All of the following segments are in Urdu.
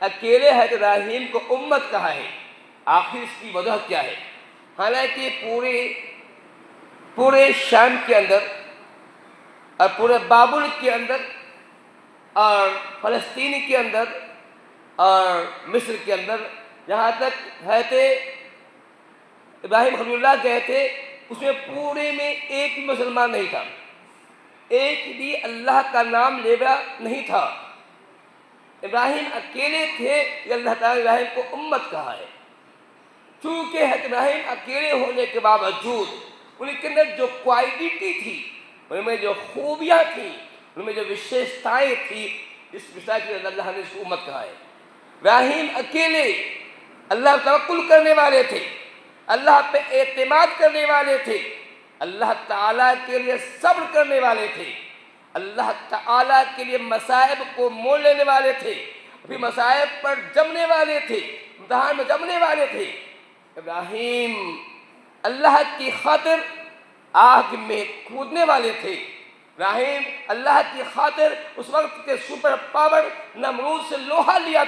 اکیلے حضرت ابراہیم کو امت کہا ہے؟ آخر اس کی وجہ کیا ہے؟ حالانکہ پورے شام کے اندر اور پورے بابل کے اندر اور فلسطین کے اندر اور مصر کے اندر جہاں تک حضرت ابراہیم خلیل اللہ گئے تھے اس میں پورے میں ایک بھی مسلمان نہیں تھا، ایک بھی اللہ کا نام لیوا نہیں تھا۔ ابراہیم اکیلے تھے کہ اللہ تعالیٰ ابراہیم کو امت کہا ہے۔ چونکہ حضرت ابراہیم اکیلے ہونے کے باوجود ان کے اندر جو کوالٹی تھی، ان میں جو خوبیاں تھیں، ان میں جو وشیشتائیں تھیں، اس وشیشتا کی اللہ نے اس کو امت کہا ہے۔ ابراہیم اکیلے اللہ پر توکل کرنے والے تھے، اللہ پہ اعتماد کرنے والے تھے، اللہ تعالیٰ کے لیے صبر کرنے والے تھے، اللہ تعالیٰ کے لیے مصائب کو مول لینے والے تھے، پھر مصائب پر جمنے والے تھے، امتحان میں جمنے والے تھے۔ ابراہیم اللہ کی خاطر آگ میں کودنے والے تھے۔ ابراہیم اللہ کی خاطر اس وقت کے سپر پاور نمرود سے لوہا لیا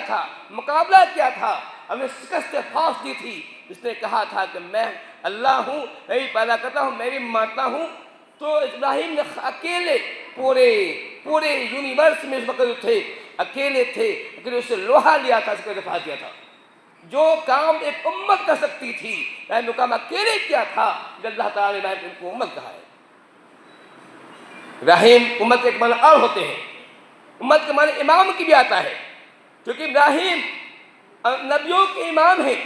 تھا، مقابلہ کیا تھا، ہمیں شکست پھانس دی تھی۔ اس نے کہا تھا کہ میں اللہ ہوں، میں بھی پیدا کرتا ہوں، میں بھی مارتا ہوں۔ تو ابراہیم نے اکیلے پورے یونیورس میں اس وقت تھے، اکیلے اس سے لوہا لیا تھا، اس کا دفاع کیا تھا۔ جو کام ایک امت کر سکتی تھی ابراہیم نے کام اکیلے کیا تھا، کہ اللہ تعالیٰ نے ابراہیم کو امت کہا ہے۔ ابراہیم امت کے ایک معنی اور ہوتے ہیں، امت کے معنی امام کی بھی آتا ہے، کیونکہ ابراہیم نبیوں کے امام ہیں۔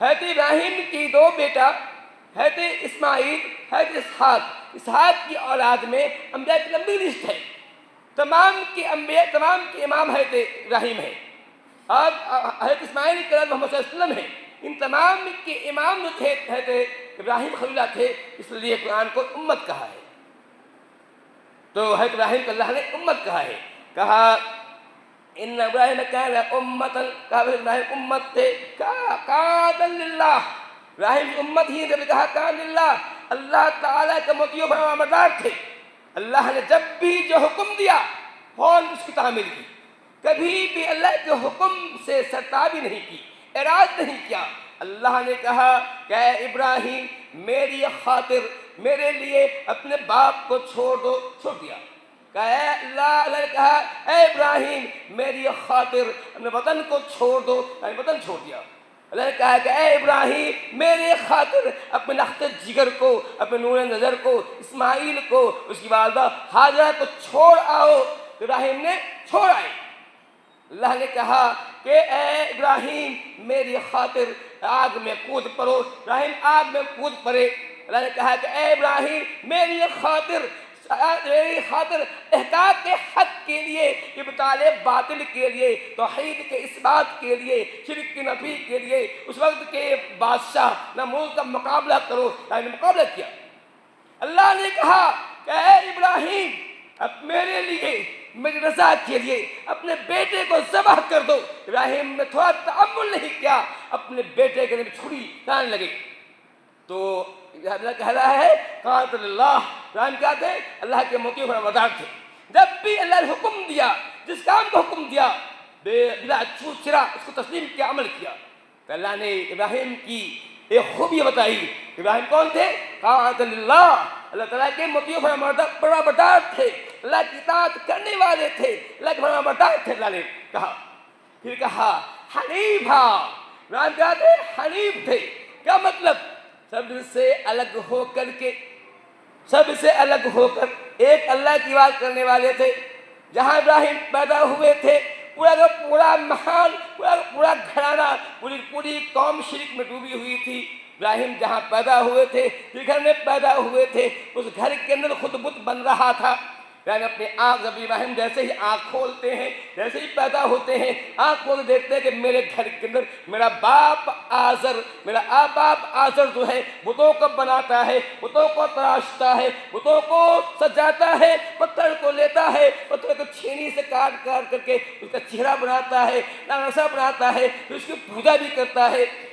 حضرت ابراہیم کی دو بیٹا حضرت اسماعیل، حضرت اسحاق کی اولاد میں انبیاء کی لمبی لسٹ ہے۔ تمام کے امام حضرت ابراہیم ہیں، اور حضرت اسماعیل کے اولاد محمد صلی اللہ علیہ وسلم ہیں۔ ان تمام کے امام جو تھے حضرت ابراہیم خلیل اللہ تھے، اس لیے قرآن کو امت کہا ہے۔ تو حضرت ابراہیم کو اللہ نے امت کہا ہے، کہا ان ابراہیم کان امتا، کہا ابراہیم امت تھے، کہا کان للہ، ابراہیم امت ہی جب کہا کان للہ، اللہ تعالیٰ کے مطیع و فرمانبردار تھے۔ اللہ نے جب بھی جو حکم دیا فوراً اس کی تعمیل کی، کبھی بھی اللہ کے حکم سے سرتابی نہیں کی، اعراض نہیں کیا۔ اللہ نے کہا کہ اے ابراہیم میری خاطر میرے لیے اپنے باپ کو چھوڑ دیا۔ کہا اے اللہ نے کہا اے ابراہیم میری خاطر اپنے وطن کو چھوڑ دو، وطن چھوڑ دیا۔ اللہ نے کہا کہ اے ابراہیم میرے خاطر اپنے لخت جگر کو، اپنے نور نظر کو، اسماعیل کو، اس کی والدہ ہاجرہ کو چھوڑ آؤ۔ ابراہیم نے چھوڑ آئے۔ اللہ نے کہا کہ اے ابراہیم میری خاطر آگ میں کود پڑو، ابراہیم آگ میں کود پڑے۔ اللہ نے کہا کہ اے ابراہیم میری خاطر احقاق کے حق کے لیے، ابطال باطل کے لیے، توحید کے اس بات کے لیے، شرک کی نفی کے لیے اس وقت کے بادشاہ نمرود کا مقابلہ کرو۔ اللہ نے مقابلہ کیا۔ اللہ نے کہا کہ اے ابراہیم اب میرے لیے، میری رضا کے لیے اپنے بیٹے کو ذبح کر دو۔ ابراہیم نے تھوڑا تأمل نہیں کیا، اپنے بیٹے کے لیے چھری ڈالنے لگے۔ تو اللہ کہہ رہا ہے قاتل اللہ، ابراہیم کیا تھے؟ اللہ کے مطیع و فرمانبردار تھے۔ جب بھی اللہ نے حکم دیا، جس کام کو حکم دیا، بلا چھوت چھرا اس کو تسلیم کیا، عمل کیا۔ تو اللہ نے ابراہیم کی ایک خوبی بتائی۔ ابراہیم کون تھے؟ قاتل اللہ، اللہ تعالیٰ کے مطیع و فرمانبردار تھے، اللہ کی اطاعت کرنے والے تھے، اللہ کے فرمانبردار تھے۔ اللہ نے کہا، پھر کہا حنیفا، ابراہیم کیا تھے؟ حنیف تھے۔ کیا مطلب؟ سب سے الگ ہو کر ایک اللہ کی بات کرنے والے تھے۔ جہاں ابراہیم پیدا ہوئے تھے پورا محل، پورا گھرانہ، پوری قوم شرک میں ڈوبی ہوئی تھی۔ ابراہیم جہاں پیدا ہوئے تھے، جس گھر میں پیدا ہوئے تھے، اس گھر کے اندر خود بت بن رہا تھا۔ یعنی اپنے آنکھ، جب ابراہیم جیسے ہی آنکھ کھولتے ہیں، جیسے ہی پیدا ہوتے ہیں، آنکھ کھول دیکھتے ہیں کہ میرے گھر کے اندر میرا باپ آزر جو ہے بتوں کو بناتا ہے، بتوں کو تراشتا ہے، بتوں کو سجاتا ہے، پتھر کو لیتا ہے، پتھر کو چھینی سے کاٹ کر کے اس کا چہرہ بناتا ہے، نقشہ بناتا ہے، پھر اس کی پوجا بھی کرتا ہے۔